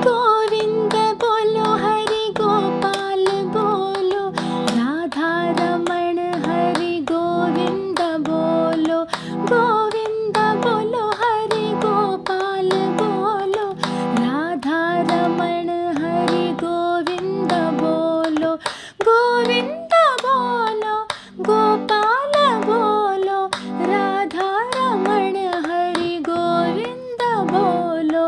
गोविंद बोलो हरि गोपाल बोलो, राधा रमण हरि गोविंद बोलो। गोविंद बोलो हरि गोपाल बोलो, राधा रमण हरि गोविंद बोलो। गोविंद बोलो गोपाल बोलो, राधा रमण हरि गोविंद बोलो।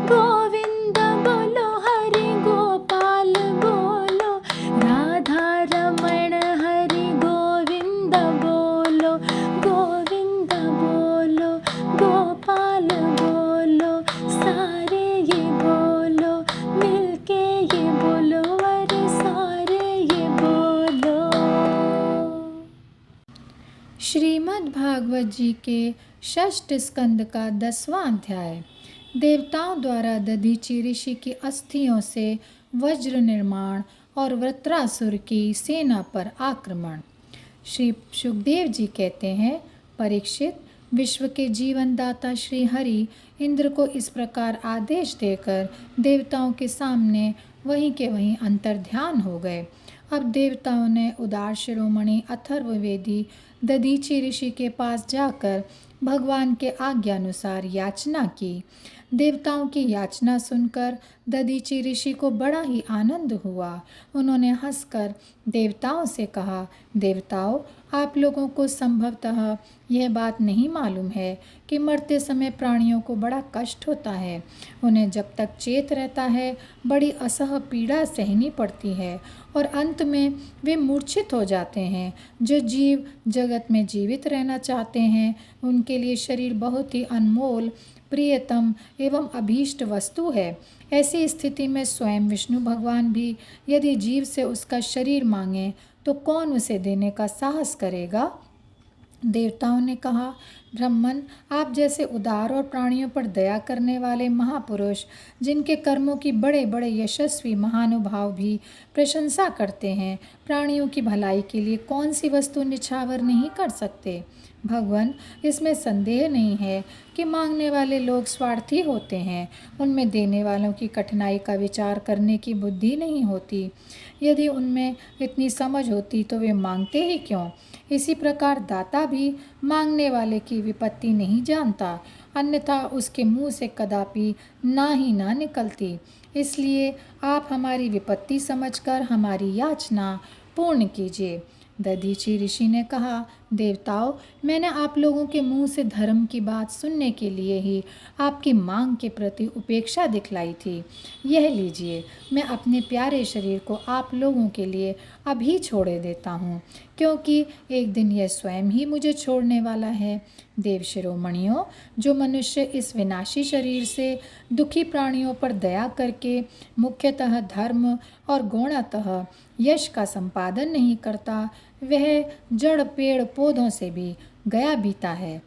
गोविंद बोलो हरि गोपाल बोलो, राधा रमण हरि गोविंद बोलो। गोविंद बोलो गोपाल बोलो, सारे ये बोलो, मिलके ये बोलो, अरे सारे ये बोलो। श्रीमद् भागवत जी के षष्ठ स्कंद का 10वां अध्याय। देवताओं द्वारा दधीचि ऋषि की अस्थियों से वज्र निर्माण और वृत्रासुर की सेना पर आक्रमण। श्री सुखदेव जी कहते हैं, परीक्षित, विश्व के जीवनदाता श्री हरि इंद्र को इस प्रकार आदेश देकर देवताओं के सामने वहीं के वहीं अंतर्ध्यान हो गए। अब देवताओं ने उदार शिरोमणि अथर्ववेदी दधीचि ऋषि के पास जाकर भगवान के आज्ञानुसार याचना की। देवताओं की याचना सुनकर दधीचि ऋषि को बड़ा ही आनंद हुआ। उन्होंने हंसकर देवताओं से कहा, देवताओं, आप लोगों को संभवतः यह बात नहीं मालूम है कि मरते समय प्राणियों को बड़ा कष्ट होता है। उन्हें जब तक चेत रहता है बड़ी असह पीड़ा सहनी पड़ती है और अंत में वे मूर्छित हो जाते हैं। जो जीव जगत में जीवित रहना चाहते हैं उनके लिए शरीर बहुत ही अनमोल, प्रियतम एवं अभीष्ट वस्तु है। ऐसी स्थिति में स्वयं विष्णु भगवान भी यदि जीव से उसका शरीर मांगे तो कौन उसे देने का साहस करेगा। देवताओं ने कहा, ब्रह्मन, आप जैसे उदार और प्राणियों पर दया करने वाले महापुरुष, जिनके कर्मों की बड़े बड़े यशस्वी महानुभाव भी प्रशंसा करते हैं, प्राणियों की भलाई के लिए कौन सी वस्तु निछावर नहीं कर सकते। भगवान, इसमें संदेह नहीं है कि मांगने वाले लोग स्वार्थी होते हैं। उनमें देने वालों की कठिनाई का विचार करने की बुद्धि नहीं होती। यदि उनमें इतनी समझ होती तो वे मांगते ही क्यों। इसी प्रकार दाता भी मांगने वाले की विपत्ति नहीं जानता, अन्यथा उसके मुंह से कदापि ना ही ना निकलती। इसलिए आप हमारी विपत्ति समझकर हमारी याचना पूर्ण कीजिए। दधीचि ऋषि ने कहा, देवताओं, मैंने आप लोगों के मुंह से धर्म की बात सुनने के लिए ही आपकी मांग के प्रति उपेक्षा दिखलाई थी। यह लीजिए, मैं अपने प्यारे शरीर को आप लोगों के लिए अभी छोड़े देता हूँ, क्योंकि एक दिन यह स्वयं ही मुझे छोड़ने वाला है। देव शिरोमणियों, जो मनुष्य इस विनाशी शरीर से दुखी प्राणियों पर दया करके मुख्यतः धर्म और गौणतः यश का संपादन नहीं करता, वह जड़ पेड़ पौधों से भी गया बीता है।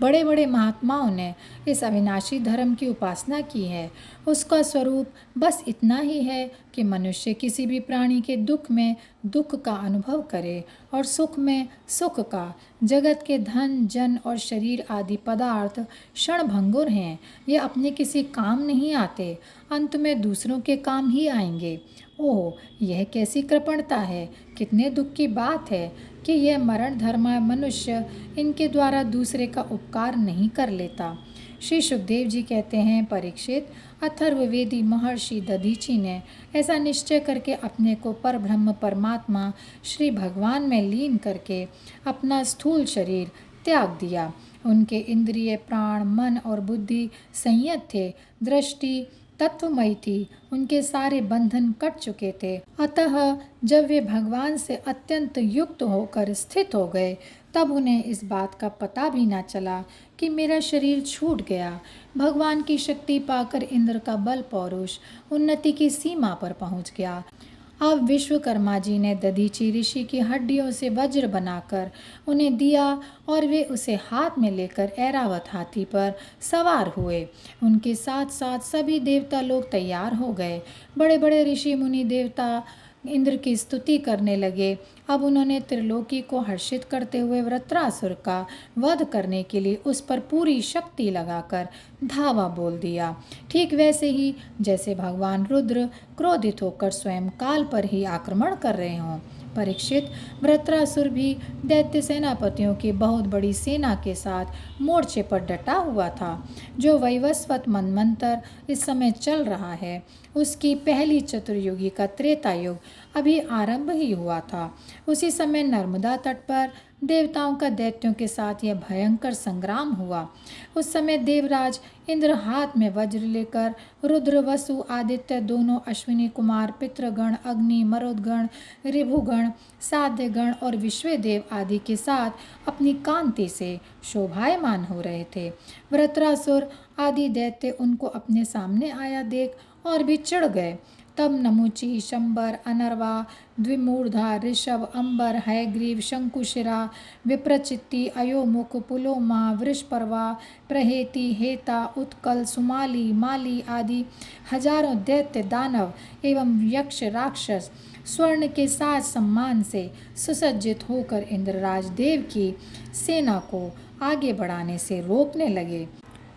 बड़े बड़े महात्माओं ने इस अविनाशी धर्म की उपासना की है। उसका स्वरूप बस इतना ही है कि मनुष्य किसी भी प्राणी के दुख में दुख का अनुभव करे और सुख में सुख का। जगत के धन, जन और शरीर आदि पदार्थ क्षणभंगुर हैं। ये अपने किसी काम नहीं आते, अंत में दूसरों के काम ही आएंगे। ओह, यह कैसी कृपणता है! कितने दुख की बात है कि यह मरण धर्मा मनुष्य इनके द्वारा दूसरे का उपकार नहीं कर लेता। श्री सुखदेव जी कहते हैं, परीक्षित, अथर्ववेदी महर्षि दधीचि ने ऐसा निश्चय करके अपने को परब्रह्म परमात्मा श्री भगवान में लीन करके अपना स्थूल शरीर त्याग दिया। उनके इंद्रिय, प्राण, मन और बुद्धि संयत थे, दृष्टि तत्वमयी थी, उनके सारे बंधन कट चुके थे। अतः जब वे भगवान से अत्यंत युक्त होकर स्थित हो गए, तब उन्हें इस बात का पता भी ना चला कि मेरा शरीर छूट गया। भगवान की शक्ति पाकर इंद्र का बल पौरुष उन्नति की सीमा पर पहुंच गया। अब विश्वकर्मा जी ने दधीचि ऋषि की हड्डियों से वज्र बनाकर उन्हें दिया और वे उसे हाथ में लेकर ऐरावत हाथी पर सवार हुए। उनके साथ साथ सभी देवता लोग तैयार हो गए। बड़े बड़े ऋषि मुनि देवता इंद्र की स्तुति करने लगे। अब उन्होंने त्रिलोकी को हर्षित करते हुए वृत्रासुर का वध करने के लिए उस पर पूरी शक्ति लगाकर धावा बोल दिया। ठीक वैसे ही जैसे भगवान रुद्र क्रोधित होकर स्वयं काल पर ही आक्रमण कर रहे हों। परीक्षित, वृत्रासुर भी दैत्य सेनापतियों की बहुत बड़ी सेना के साथ मोर्चे पर डटा हुआ था। जो वैवस्वत मनमंत्र इस समय चल रहा है, उसकी पहली चतुर्युगी का त्रेता युग अभी आरंभ ही हुआ था। उसी समय नर्मदा तट पर देवताओं का दैत्यों के साथ यह भयंकर संग्राम हुआ। उस समय देवराज इंद्र हाथ में वज्र लेकर रुद्र, वसु, आदित्य, दोनों अश्विनी कुमार, पितृगण, अग्नि, मरुदगण, ऋभुगण, साध्यगण और विश्वदेव आदि के साथ अपनी कांति से शोभायमान हो रहे थे। वृत्रासुर आदि दैत्य उनको अपने सामने आया देख और भी चिढ़ गए। तब नमुची, शंबर, अनर्वा, द्विमूर्धा, ऋषभ, अंबर, हयग्रीव, शंकुशिरा, विप्रचित्ति, अयोमुख, पुलोमा, वृषपर्वा, प्रहेति, हेता, उत्कल, सुमाली, माली आदि हजारों दैत्य, दानव एवं यक्ष, राक्षस स्वर्ण के साज सम्मान से सुसज्जित होकर इंद्रराज देव की सेना को आगे बढ़ाने से रोकने लगे।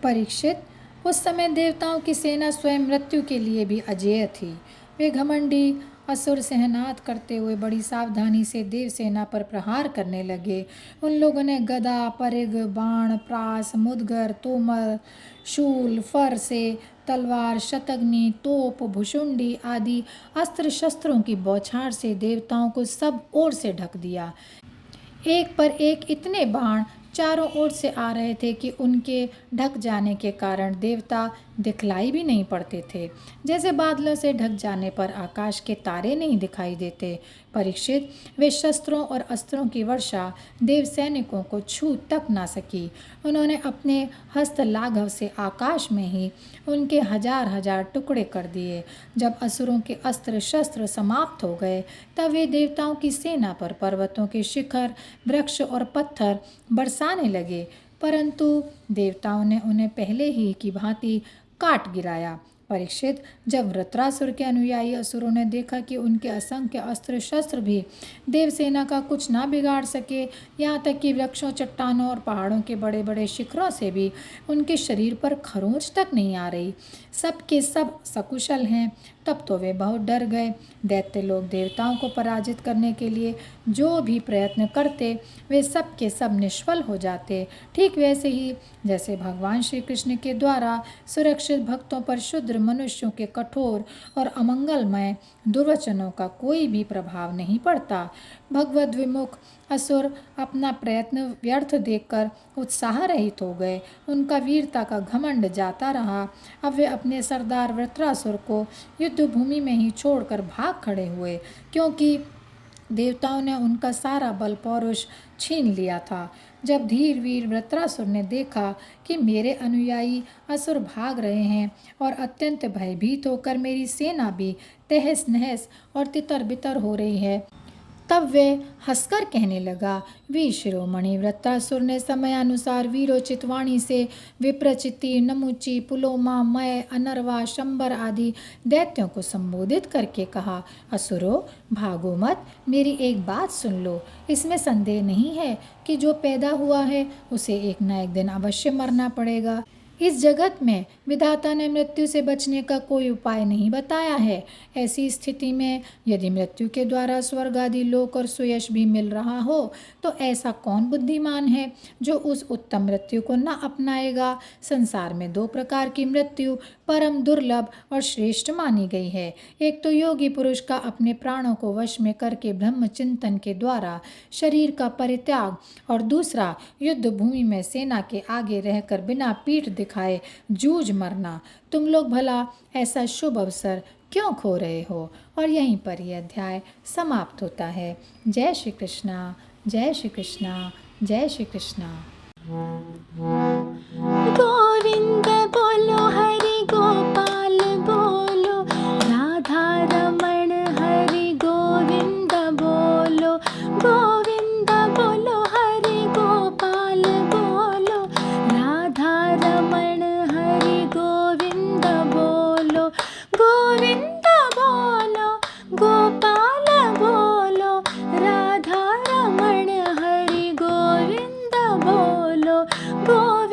परीक्षित, उस समय देवताओं की सेना स्वयं मृत्यु के लिए भी अजेय थी। वे घमंडी असुर सहनाद करते हुए बड़ी सावधानी से देव सेना पर प्रहार करने लगे। उन लोगों ने गदा, परिग, बाण, प्रास, मुदगर, तोमर, शूल, फर से तलवार, शतग्नि, तोप, भुशुंडी आदि अस्त्र शस्त्रों की बौछार से देवताओं को सब ओर से ढक दिया। एक पर एक इतने बाण चारों ओर से आ रहे थे कि उनके ढक जाने के कारण देवता दिखलाई भी नहीं पड़ते थे। जैसे बादलों से ढक जाने पर आकाश के तारे नहीं दिखाई देते। परीक्षित, वे शस्त्रों और अस्त्रों की वर्षा देव सैनिकों को छू तक ना सकी। उन्होंने अपने हस्त लाघव से आकाश में ही उनके हजार हजार टुकड़े कर दिए। जब असुरों के अस्त्र शस्त्र समाप्त हो गए, तब वे देवताओं की सेना पर पर्वतों के शिखर, वृक्ष और पत्थर बरसाने लगे, परंतु देवताओं ने उन्हें पहले ही की भांति काट गिराया। परीक्षित, जब वृत्रासुर के अनुयायी असुरों ने देखा कि उनके असंख्य अस्त्र शस्त्र भी देवसेना का कुछ ना बिगाड़ सके, यहाँ तक कि वृक्षों, चट्टानों और पहाड़ों के बड़े बड़े शिखरों से भी उनके शरीर पर खरोंच तक नहीं आ रही, सब के सब सकुशल हैं, तब तो वे बहुत डर गए। दैत्य लोग देवताओं को पराजित करने के लिए जो भी प्रयत्न करते, वे सब के सब निष्फल हो जाते। ठीक वैसे ही जैसे भगवान श्री कृष्ण के द्वारा सुरक्षित भक्तों पर शुद्र मनुष्यों के कठोर और अमंगलमय दुर्वचनों का कोई भी प्रभाव नहीं पड़ता। भगवद विमुख असुर अपना प्रयत्न व्यर्थ देखकर उत्साह रहित हो गए। उनका वीरता का घमंड जाता रहा। अब वे अपने सरदार वृत्रासुर को युद्ध भूमि में ही छोड़कर भाग खड़े हुए, क्योंकि देवताओं ने उनका सारा बल पौरुष छीन लिया था। जब धीर वीर वृत्रासुर ने देखा कि मेरे अनुयायी असुर भाग रहे हैं और अत्यंत भयभीत होकर मेरी सेना भी तहस नहस और तितर बितर हो रही है, तब वे हंसकर कहने लगा, वीर शिरोमणि वृत्रासुर ने समयानुसार वीरोचित वाणी से विप्रचिति, नमुची, पुलोमा, मय, अनर्वा, शंबर आदि दैत्यों को संबोधित करके कहा, असुरो भागो मत, मेरी एक बात सुन लो। इसमें संदेह नहीं है कि जो पैदा हुआ है उसे एक न एक दिन अवश्य मरना पड़ेगा। इस जगत में विधाता ने मृत्यु से बचने का कोई उपाय नहीं बताया है। ऐसी स्थिति में यदि मृत्यु के द्वारा स्वर्ग आदि लोक और सुयश भी मिल रहा हो, तो ऐसा कौन बुद्धिमान है जो उस उत्तम मृत्यु को न अपनाएगा। संसार में दो प्रकार की मृत्यु परम दुर्लभ और श्रेष्ठ मानी गई है। एक तो योगी पुरुष का अपने प्राणों को वश में करके ब्रह्म चिंतन के द्वारा शरीर का परित्याग, और दूसरा युद्ध भूमि में सेना के आगे रहकर बिना पीठ दिखाए जूझ मरना। तुम लोग भला ऐसा शुभ अवसर क्यों खो रहे हो। और यहीं पर यह अध्याय समाप्त होता है। जय श्री कृष्णा, जय श्री कृष्णा, जय श्री कृष्णा। गोविंद बोलो हरि गोपाल बोलो, राधा रमण हरि गोविंद बोलो। गोविंद बोलो हरि गोपाल बोलो, राधा रमण हरि गोविंद बोलो। गोविंद बोलो गोपाल गोविंद